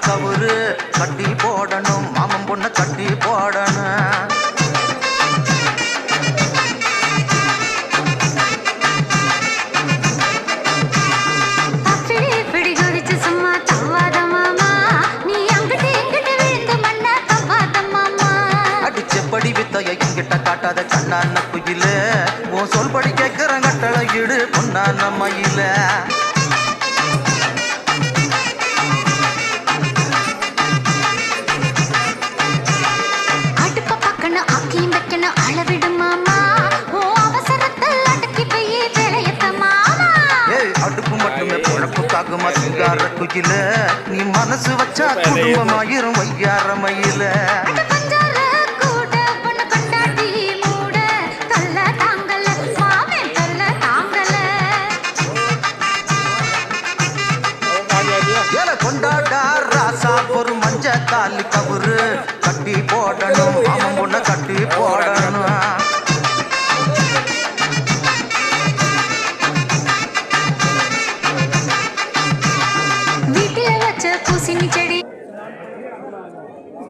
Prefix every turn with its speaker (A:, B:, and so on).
A: கவுரு கட்டி போடணும் மாமன் பொண்ண கட்டி போடணும் அடிச்சப்படி வித்தைய எங்கிட்ட காட்டாத கண்ணான குயில உன் சொல்படி கேட்கிற கட்டளை இடு பொன்னான மயில
B: அடுப்ப பக்கணும் ஆக்கியும் வைக்கணும் அளவிடும் மாமா ஓ அவசரத்தில் அடக்கி போய் வேலையத்த மாமா
A: அடுப்பு மட்டுமே பொழப்பு காக்குமா சிங்கார குயில நீ மனசு வச்சா குடும்பமாயிரும் வையார மயில கொண்டாடா ராசா ஒரு மஞ்ச தாலி கவுரு